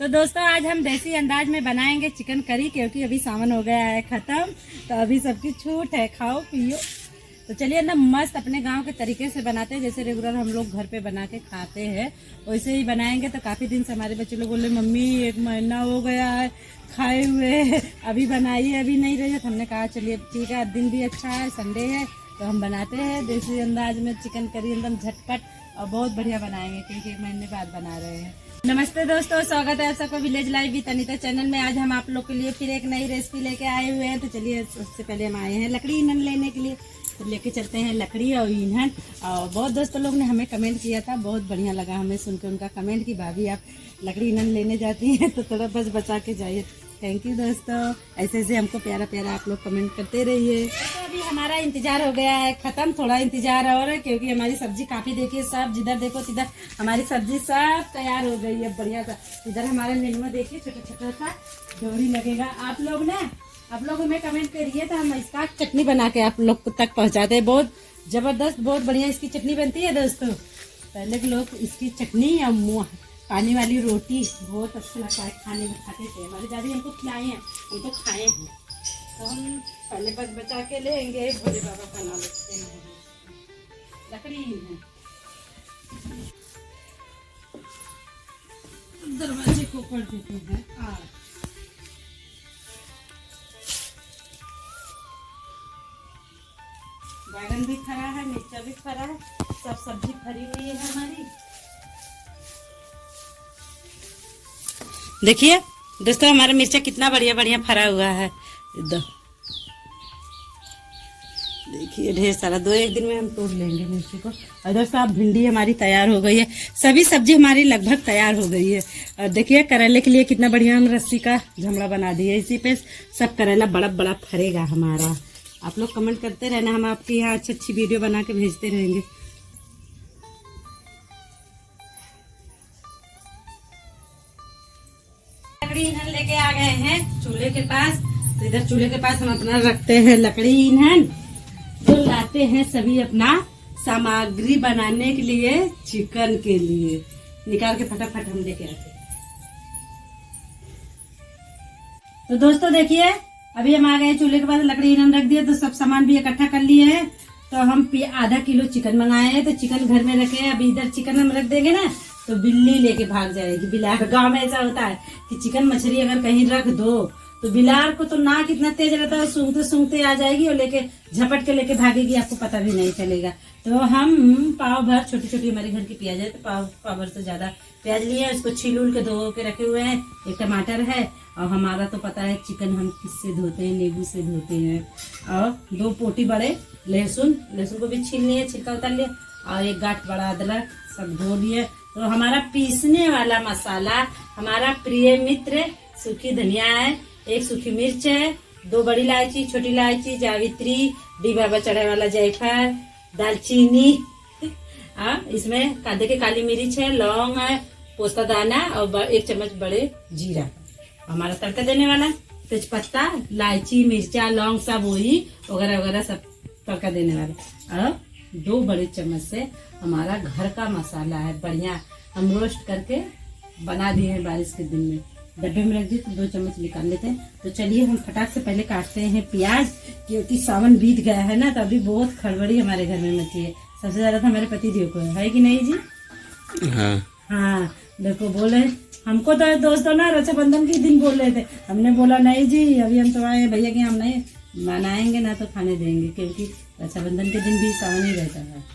तो दोस्तों आज हम देसी अंदाज में बनाएंगे चिकन करी, क्योंकि अभी सावन हो गया है खत्म, तो अभी सबकी छूट है, खाओ पियो। तो चलिए ना मस्त अपने गांव के तरीके से बनाते हैं, जैसे रेगुलर हम लोग घर पे बना के खाते हैं वैसे ही बनाएंगे। तो काफी दिन से हमारे बच्चे लोग बोले मम्मी 1 महीना हो गया है खाए हुए, अभी बनाइए, अभी नहीं रही है। तो हमने कहा चलिए ठीक है, दिन भी अच्छा है, संडे है तो हम बनाते हैं देसी अंदाज में चिकन करी, एकदम झटपट और बहुत बढ़िया बनाएंगे, क्योंकि 1 महीने बाद बना रहे हैं। नमस्ते दोस्तों, स्वागत है आप सबका village life with Anita channel में। आज हम आप लोग के लिए फिर एक नई रेसिपी लेके आए हुए हैं। तो चलिए सबसे पहले हम आए हैं लकड़ी ईंधन लेने के लिए, तो लेके चलते हैं लकड़ी और ईंधन। और बहुत दोस्तों लोग ने हमें कमेंट किया था, बहुत बढ़िया लगा हमें सुनकर उनका कमेंट कि भाभी आप लकड़ी ईंधन लेने जाती हैं तो थोड़ा बस बचा के जाइए। थैंक यू दोस्तों, ऐसे ऐसे हमको प्यारा प्यारा आप लोग कमेंट करते रहिए। तो अभी हमारा इंतजार हो गया है खत्म, थोड़ा इंतजार और है, क्योंकि हमारी सब्जी काफी देखिए सब जिधर देखो तिधर हमारी सब्जी सब तैयार हो गई है बढ़िया सा। इधर हमारे नेनुआ देखिए छोटा छोटा सा डोरी लगेगा। आप लोग हमें कमेंट करिए तो हम इसका चटनी बना के आप लोग तक पहुँचाते हैं। बहुत जबरदस्त बहुत बढ़िया इसकी चटनी बनती है दोस्तों। पहले के लोग इसकी चटनी या पानी वाली रोटी बहुत अच्छा लगता है खाने में, खाते थे हमारी दादी, हमको खिलाए हैं, हम तो खाए हैं। तो हम पहले बस बचा के लेंगे, भोले बाबा का नाम लेते हैं। लकड़ी है, दरवाजे को कर देते हैं। बैगन भी खरा है, मिर्चा भी खरा है, सब सब्जी भरी हुई है हमारी। देखिए दोस्तों हमारा मिर्चा कितना बढ़िया बढ़िया फरा हुआ है, देखिए ढेर सारा। 2-1 दिन में हम तोड़ लेंगे मिर्ची को। और दोस्तों अब भिंडी हमारी तैयार हो गई है, सभी सब्जी हमारी लगभग तैयार हो गई है। और देखिए करेले के लिए कितना बढ़िया हम रस्सी का झमड़ा बना दिए, इसी पे सब करेला बड़ा बड़ा फरेगा हमारा। आप लोग कमेंट करते रहना, हम आपके यहाँ अच्छी अच्छी वीडियो बना के भेजते रहेंगे। लकड़ी ईंधन लेके आ गए हैं चूल्हे के पास। तो इधर चूल्हे के पास हम अपना रखते हैं लकड़ी ईंधन, तो लाते हैं सभी अपना सामग्री बनाने के लिए, चिकन के लिए निकाल के फटाफट हम लेके आते हैं। तो दोस्तों देखिए अभी हम आ गए चूल्हे के पास, लकड़ी ईंधन रख दिया, तो सब सामान भी इकट्ठा कर लिए हैं। तो हम आधा किलो चिकन मंगाए हैं, तो चिकन घर में रखे हैं। अभी इधर चिकन हम रख देंगे ना तो बिल्ली लेके भाग जाएगी। बिलार गांव में ऐसा होता है कि चिकन मछली अगर कहीं रख दो तो बिलार को तो नाक इतना तेज रहता है, सूंघते सूंघते आ जाएगी और लेके झपट के लेके भागेगी, आपको पता भी नहीं चलेगा। तो हम पाव भर छोटी छोटी हमारे घर की प्याज है, तो पाव भर से ज्यादा प्याज लिए, उसको छील उल के धो के रखे हुए हैं। एक टमाटर है, और हमारा तो पता है चिकन हम किससे धोते हैं, नींबू से धोते हैं। और 2 पोटी बड़े लहसुन को भी छील लिए, छिलका उतार लिया, और 1 गांठ बड़ा अदरक सब धो लिए। तो हमारा पीसने वाला मसाला हमारा प्रिय मित्र सूखी धनिया है, 1 सूखी मिर्च है, 2 बड़ी इलायची, छोटी इलायची, जावित्री, डिब्बा पर चढ़े वाला जायफल, दालचीनी, इसमें कांदे की काली मिर्च है, लौंग है, पोस्ता दाना और 1 चम्मच बड़े जीरा। हमारा तड़का देने वाला तेजपत्ता, इलायची, मिर्चा, लौंग सब वही वगैरह वगैरह सब तड़का देने वाला। और 2 बड़े चम्मच से हमारा घर का मसाला है बढ़िया, हम रोस्ट करके बना दिए हैं बारिश के दिन में, डब्बे में रख दिए, तो 2 चम्मच निकाल लेते हैं। तो चलिए हम फटाक से पहले काटते हैं प्याज, क्योंकि सावन बीत गया है ना, तो अभी बहुत खड़बड़ी हमारे घर में मची है। सबसे ज्यादा तो हमारे पति देव को है कि नहीं जी? हाँ देखो बोले हमको तो दोस्तों ना रक्षाबंधन के दिन बोल रहे थे, हमने बोला नहीं जी अभी हम तो आए भैया कि हम नहीं बनाएंगे ना तो खाने देंगे, क्योंकि रक्षाबंधन के दिन भी सावन ही रहता है।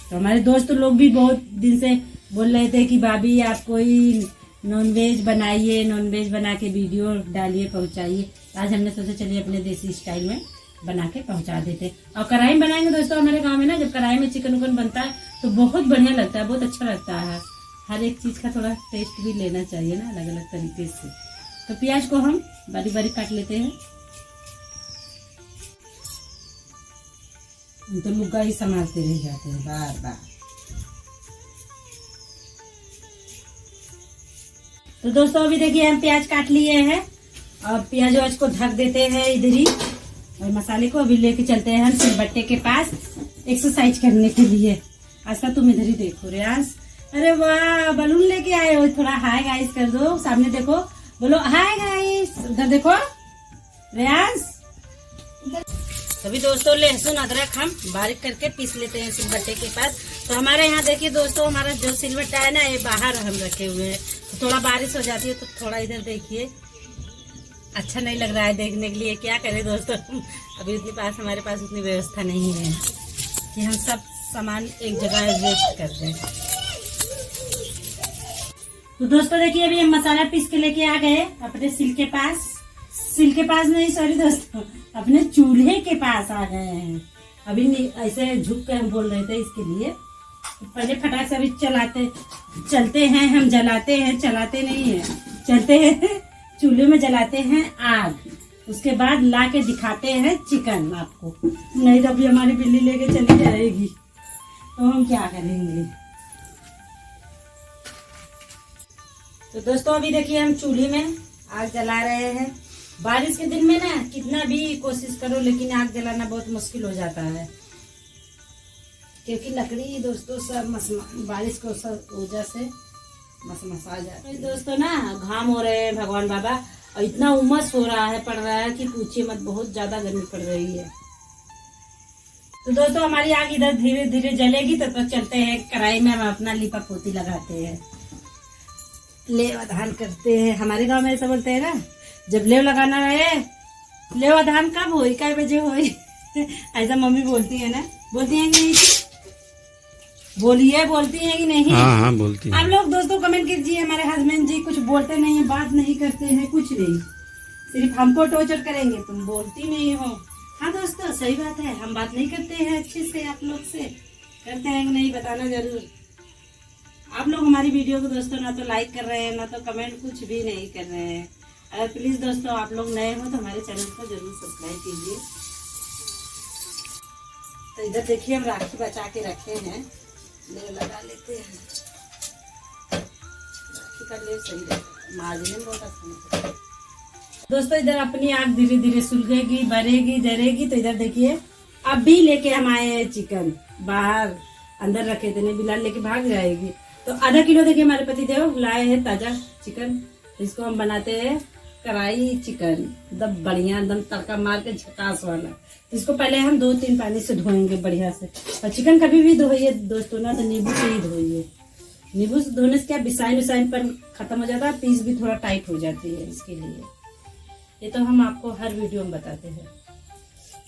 तो हमारे दोस्त लोग भी बहुत दिन से बोल रहे थे कि भाभी आप कोई नॉनवेज बनाइए, नॉनवेज बना के वीडियो डालिए, पहुंचाइए। आज हमने सोचा चलिए अपने देसी स्टाइल में बना के पहुंचा देते। और कढ़ाई में बनाएंगे दोस्तों, हमारे गांव में ना जब कढ़ाई में चिकन उकन बनता है तो बहुत बढ़िया लगता है, बहुत अच्छा लगता है। हर एक चीज का थोड़ा टेस्ट भी लेना चाहिए ना अलग अलग तरीके से। तो प्याज को हम बारीक बारीक काट लेते हैं, तो लुगा ही संभालते रह जाते हैं बार बार। तो दोस्तों अभी देखिए हम प्याज काट लिए हैं, और प्याज को ढक देते हैं इधर ही, और मसाले को अभी लेके चलते हैं हम सिलबट्टे के पास एक्सरसाइज करने के लिए। आस्था तुम इधर ही देखो रियाज, अरे वाह, बलून लेके आए हो। थोड़ा हाय गाइस कर दो, सामने देखो, बोलो हाय गाइस। उधर देखो रेयांश। अभी दोस्तों लहसुन अदरक हम बारीक करके पीस लेते हैं सिलबट्टे के पास। तो हमारे यहाँ देखिए दोस्तों, हमारा जो सिलबट्टा है ना, ये बाहर हम रखे हुए हैं। तो थोड़ा बारिश हो जाती है तो थोड़ा इधर देखिए, अच्छा नहीं लग रहा है देखने के लिए। क्या करें दोस्तों, अभी हमारे पास उतनी व्यवस्था नहीं है कि हम सब सामान एक जगह वेस्ट कर दें। तो दोस्तों देखिए, अभी हम मसाला पीस के लेके आ गए अपने सिल के पास नहीं, सॉरी दोस्तों, अपने चूल्हे के पास आ गए हैं। अभी ऐसे झुक के हम बोल रहे थे इसके लिए। पहले फटाक से अभी चलते हैं, हम जलाते हैं, चलाते नहीं है, चलते हैं चूल्हे में, जलाते हैं आग। उसके बाद ला के दिखाते हैं चिकन आपको। नहीं तो अभी हमारी बिल्ली लेके चली जाएगी, तो हम क्या करेंगे। तो दोस्तों अभी देखिए, हम चूल्हे में आग जला रहे हैं। बारिश के दिन में ना कितना भी कोशिश करो, लेकिन आग जलाना बहुत मुश्किल हो जाता है, क्योंकि लकड़ी दोस्तों सब बारिश को सब वजह से मसा जाता है। दोस्तों ना घाम हो रहे हैं भगवान बाबा, और इतना उमस हो रहा है, पड़ रहा है कि पूछिए मत, बहुत ज्यादा गर्मी पड़ रही है। तो दोस्तों हमारी आग इधर धीरे धीरे जलेगी, तो चलते हैं कढ़ाई में, हम अपना लिपा पोती लगाते हैं, लेव धान करते हैं। हमारे गांव में ऐसा बोलते हैं ना, जब लेव लगाना रहे, लेव धान कब होई, काय बजे होई ऐसा मम्मी बोलती है ना, बोलती है कि नहीं? बोलिए, बोलती है कि नहीं? हाँ बोलती है। आप लोग दोस्तों कमेंट कीजिए। हमारे हस्बैंड जी कुछ बोलते नहीं है, बात नहीं करते हैं, कुछ नहीं, सिर्फ हमको टॉर्चर करेंगे, तुम बोलती नहीं हो। हाँ दोस्तों सही बात है, हम बात नहीं करते हैं अच्छे से, आप लोग से करते हैं कि नहीं, बताना जरूर। आप लोग हमारी वीडियो को दोस्तों ना तो लाइक कर रहे हैं, ना तो कमेंट कुछ भी नहीं कर रहे हैं। अगर प्लीज दोस्तों आप लोग नए हो तो हमारे चैनल को जरूर सब्सक्राइब कीजिए। तो इधर देखिए, हम राखी बचा के रखे हैं, ले लगा लेते हैं। राखी का ले सही रहेगा, मार्जिन में बहुत अच्छा। दोस्तों इधर अपनी आग धीरे धीरे सुलगेगी, भरेगी, जरेगी। तो इधर देखिए, अभी लेके हम आए हैं चिकन, बाहर अंदर रखे थे, नहीं बिलाल लेके भाग जाएगी। तो आधा किलो देखिए हमारे पति देव लाए हैं ताजा चिकन। इसको हम बनाते हैं कढ़ाई चिकन, एकदम बढ़िया, एकदम तड़का मार के झकास वाला। इसको पहले हम 2-3 पानी से धोएंगे बढ़िया से। और चिकन कभी भी धोइए दोस्तों ना तो नींबू से ही धोइए। नींबू से धोने से क्या, बिसाइन पर खत्म हो जाता है, पीस भी थोड़ा टाइट हो जाती है। इसके लिए ये तो हम आपको हर वीडियो में बताते हैं।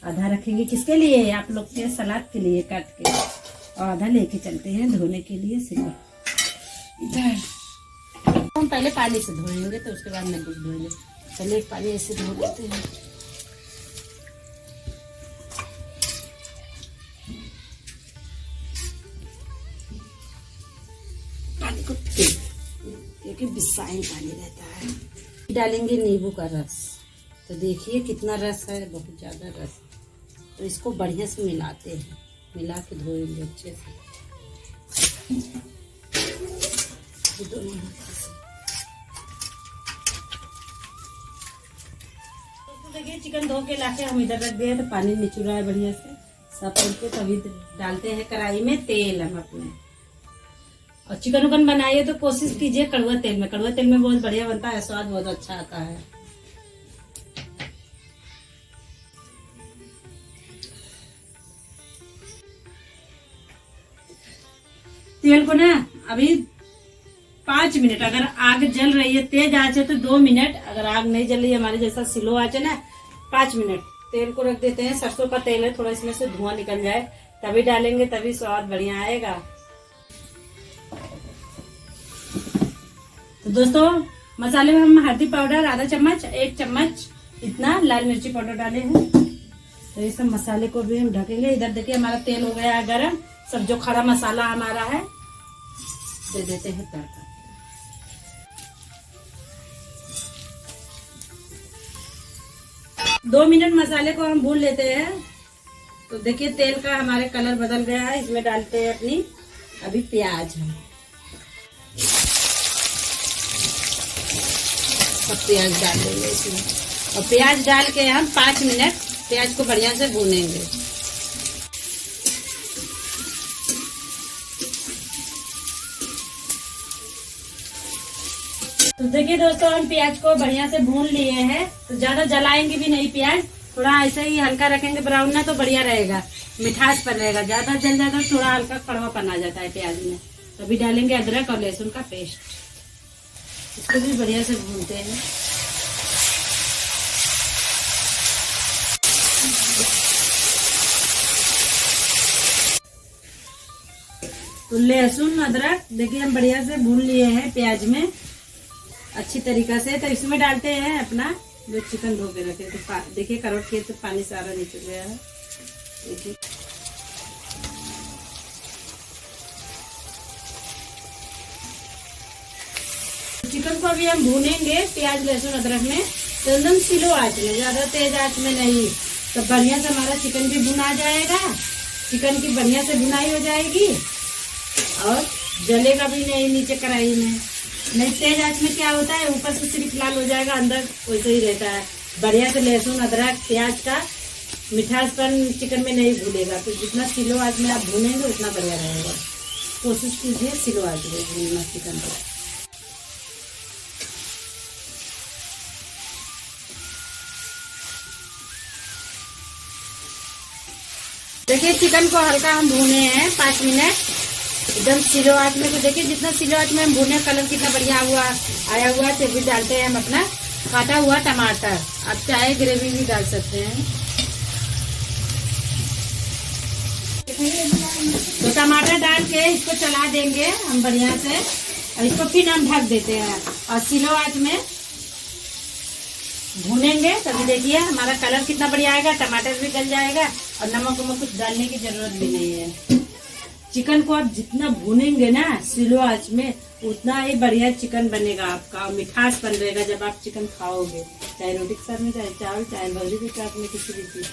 आधा रखेंगे किसके लिए, आप लोग के सलाद के लिए काट के, और आधा लेके चलते हैं धोने के लिए सिर्फ। इधर हम पहले पानी से धोएंगे, तो उसके बाद में कुछ धोएंगे। पहले एक पानी ऐसे धो लेते हैं। पानी को क्योंकि बिसाइन पानी रहता है। डालेंगे नींबू का रस, तो देखिए कितना रस है, बहुत ज्यादा रस। तो इसको बढ़िया से मिलाते हैं, मिला के धोएंगे अच्छे से। देखिए चिकन धो के लाके हम इधर रख दिए, तो पानी निचुरा है बढ़िया से साफ करके। तभी डालते हैं कढ़ाई में तेल हम अपने। और चिकन उकन बनाइए तो कोशिश कीजिए कड़वा तेल में, कड़वा तेल में बहुत बढ़िया बनता है, स्वाद बहुत अच्छा आता है। तेल को ना अभी 5 मिनट, अगर आग जल रही है तेज आंच है तो 2 मिनट, अगर आग नहीं जल रही है हमारे जैसा स्लो आंच है ना 5 मिनट तेल को रख देते हैं। सरसों का तेल है, थोड़ा इसमें से धुआं निकल जाए तभी डालेंगे, तभी स्वाद बढ़िया आएगा। तो दोस्तों मसाले में हम हल्दी पाउडर आधा चम्मच, 1 चम्मच इतना लाल मिर्ची पाउडर डाले हैं। तो ये सब मसाले को भी हम ढकेंगे। इधर देखिए हमारा तेल हो गया है गरम, सब जो खड़ा मसाला हमारा है दे देते हैं तड़का। दो मिनट मसाले को हम भून लेते हैं। तो देखिए तेल का हमारे कलर बदल गया है। इसमें डालते हैं अपनी अभी प्याज, हम सब प्याज डाल देंगे इसमें। और प्याज डाल के हम 5 मिनट प्याज को बढ़िया से भूनेंगे। तो देखिए दोस्तों, हम प्याज को बढ़िया से भून लिए हैं। तो ज्यादा जलाएंगे भी नहीं प्याज, थोड़ा ऐसे ही हल्का रखेंगे ब्राउन ना, तो बढ़िया रहेगा, मिठास पर रहेगा। ज्यादा जल जाता है थोड़ा हल्का कड़वापन आ जाता है प्याज में। तो अभी डालेंगे अदरक और लहसुन का पेस्ट, इसको भी बढ़िया से भूनते हैं। तो लहसुन अदरक देखिए हम बढ़िया से भून लिए हैं प्याज में अच्छी तरीका से। तो इसमें डालते हैं अपना जो चिकन धो के रखे। तो देखिए करोट के तो पानी सारा निकल गया है। देखिए चिकन को अभी हम भूनेंगे प्याज लहसुन अदरक में, तो एकदम स्लो आंच में, ज्यादा तेज आंच में नहीं। तो बढ़िया से हमारा चिकन भी भुना जाएगा, चिकन की बढ़िया से भुनाई हो जाएगी और जलेगा भी नहीं नीचे कढ़ाई में। नहीं तेज आंच में क्या होता है, ऊपर से सिर्फ लाल हो जाएगा, अंदर वैसे ही रहता है। बढ़िया से लहसुन अदरक प्याज का मिठासपन चिकन में नहीं भूलेगा। तो जितना स्लो आंच में आप भूनेंगे उतना बढ़िया रहेगा। कोशिश कीजिए स्लो आंच में भूनना चिकन को। देखिए चिकन को हल्का हम भूने हैं 5 मिनट एकदम स्लो आंच में। तो देखिए जितना स्लो आंच में हम भूने, कलर कितना बढ़िया आया हुआ है। फिर भी डालते हैं हम अपना काटा हुआ टमाटर, आप चाहे ग्रेवी भी डाल सकते हैं। तो टमाटर डाल के इसको चला देंगे हम बढ़िया से, और इसको फिर हम ढक देते हैं और स्लो आंच में भूनेंगे। तभी देखिए हमारा कलर कितना बढ़िया आएगा, टमाटर भी गल जाएगा और नमक वमक कुछ डालने की जरूरत भी नहीं है। चिकन को आप जितना भूनेंगे ना स्लो आंच में, उतना ही बढ़िया चिकन बनेगा आपका, और मिठास बन रहेगा जब आप चिकन खाओगे, चाहे रोटी के साथ में, चाहे चावल, चाहे भौजी के साथ में, किसी भी चीज।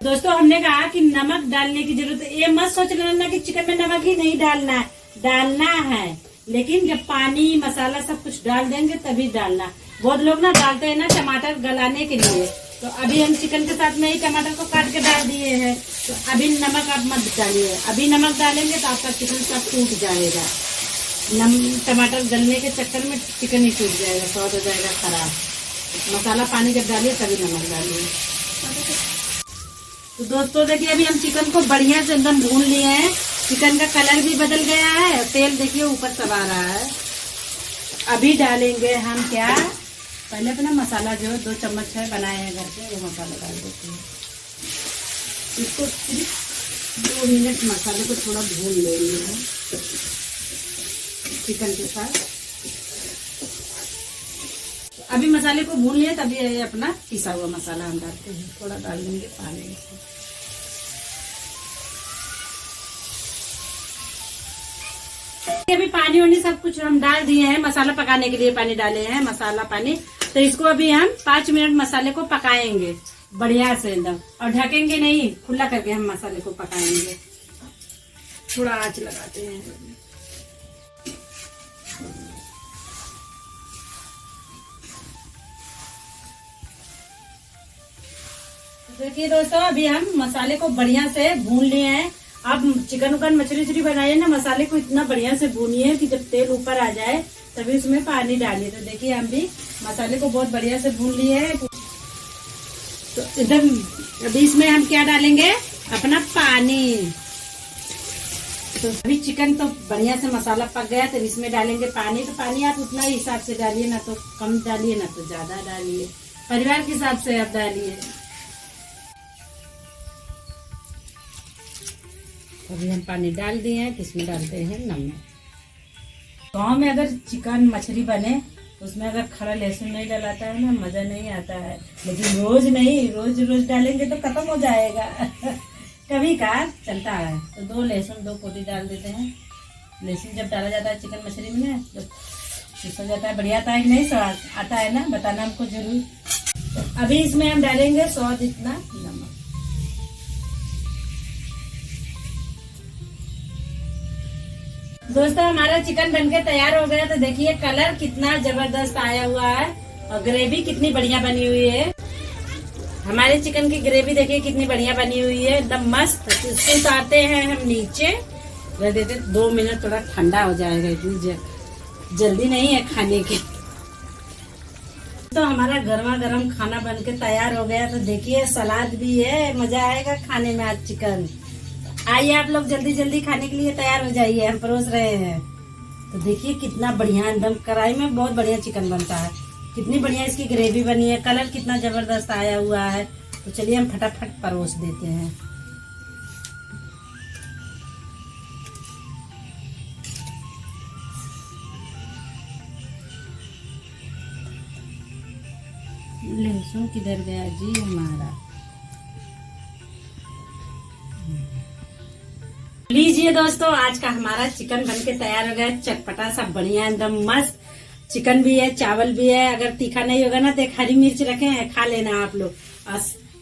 दोस्तों हमने कहा कि नमक डालने की जरूरत है। ये मत सोच लेना कि चिकन में नमक ही नहीं डालना है, डालना है, लेकिन जब पानी मसाला सब कुछ डाल देंगे तभी डालना। बहुत लोग ना डालते हैं ना टमाटर गलाने के लिए, तो अभी हम चिकन के साथ में ही टमाटर को काट के डाल दिए हैं। तो अभी नमक आप मत डालिए, अभी नमक डालेंगे तो आपका चिकन सब टूट जाएगा। टमाटर गलने के चक्कर में चिकन ही टूट जाएगा, स्वाद हो जाएगा खराब। मसाला पानी जब डालिए तभी नमक डालिए। तो दोस्तों देखिए अभी हम चिकन को बढ़िया से एकदम भून लिए हैं। चिकन का कलर भी बदल गया है, तेल देखिए ऊपर सब आ रहा है। अभी डालेंगे हम क्या, पहले अपना मसाला जो 2 चम्मच है बनाए हैं घर पे, वो मसाला डाल देते हैं। इसको 2 मिनट मसाले को थोड़ा भून लेंगे चिकन के साथ। अभी मसाले को भून लिया, तभी अपना पिसा हुआ मसाला हम डालते हैं। थोड़ा डाल देंगे पानी से। अभी पानी वानी सब कुछ हम डाल दिए हैं, मसाला पकाने के लिए पानी डाले हैं, मसाला पानी। तो इसको अभी हम 5 मिनट मसाले को पकाएंगे बढ़िया से एकदम, और ढकेंगे नहीं, खुला करके हम मसाले को पकाएंगे। थोड़ा आंच लगाते हैं। देखिए दोस्तों अभी हम मसाले को बढ़िया से भून लिए हैं। आप चिकन उकन मछली उछली बनाइए ना, मसाले को इतना बढ़िया से भूनिए कि जब तेल ऊपर आ जाए तभी उसमें पानी डालिए। तो देखिए हम भी मसाले को बहुत बढ़िया से भून लिए हैं। तो इधर अभी इसमें हम क्या डालेंगे, अपना पानी। तो अभी चिकन तो बढ़िया से मसाला पक गया, तो इसमें डालेंगे पानी। तो पानी आप उतना ही हिसाब से डालिए, ना तो कम डालिए ना तो ज्यादा डालिए, परिवार के हिसाब से आप डालिए। अभी हम पानी डाल दिए हैं, तो इसमें डालते हैं नमक। गाँव में अगर चिकन मछली बने तो उसमें अगर खड़ा लहसुन नहीं डलाता है ना, मजा नहीं आता है। लेकिन रोज नहीं, रोज रोज डालेंगे तो खत्म हो जाएगा। कभी कभार चलता है। तो 2 लहसुन 2 पोटी डाल देते हैं। लहसुन जब डाला जाता है चिकन मछली में ना, जब हो जाता है, बढ़िया आता है कि नहीं स्वाद आता है ना, बताना हमको जरूर। तो अभी इसमें हम डालेंगे स्वाद इतना नमक। दोस्तों हमारा चिकन बनके तैयार हो गया। तो देखिए कलर कितना जबरदस्त आया हुआ है और ग्रेवी कितनी बढ़िया बनी हुई है। हमारे चिकन की ग्रेवी देखिए कितनी बढ़िया बनी हुई है, एकदम मस्त। इसको उतारते हैं हम नीचे, रख देते 2 मिनट, थोड़ा ठंडा हो जाएगा। इतनी जल्दी नहीं है खाने की। तो हमारा गर्मा गर्म खाना बनके तैयार हो गया। तो देखिए सलाद भी है, मजा आएगा खाने में आज चिकन। आइए आप लोग जल्दी जल्दी खाने के लिए तैयार हो जाइए, हम परोस रहे हैं। तो देखिए कितना बढ़िया एकदम कढ़ाई में बहुत बढ़िया चिकन बनता है। कितनी बढ़िया इसकी ग्रेवी बनी है, कलर कितना जबरदस्त आया हुआ है। तो चलिए हम फटाफट परोस देते हैं। लहसुन किधर गया जी हमारा। लीजिए दोस्तों, आज का हमारा चिकन बनके तैयार हो गया। चटपटा सा बढ़िया एकदम मस्त चिकन भी है, चावल भी है। अगर तीखा नहीं होगा ना तो एक हरी मिर्च रखे हैं, खा लेना आप लोग।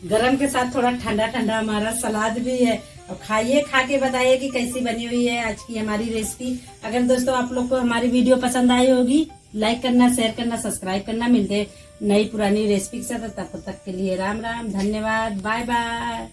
गरम के साथ थोड़ा ठंडा ठंडा हमारा सलाद भी है। और खाइए, खा के बताइए कि कैसी बनी हुई है आज की हमारी रेसिपी। अगर दोस्तों आप लोग को हमारी वीडियो पसंद आई होगी, लाइक करना, शेयर करना, सब्सक्राइब करना। मिलते नई पुरानी रेसिपी के साथ, तब तक के लिए राम राम, धन्यवाद, बाय बाय।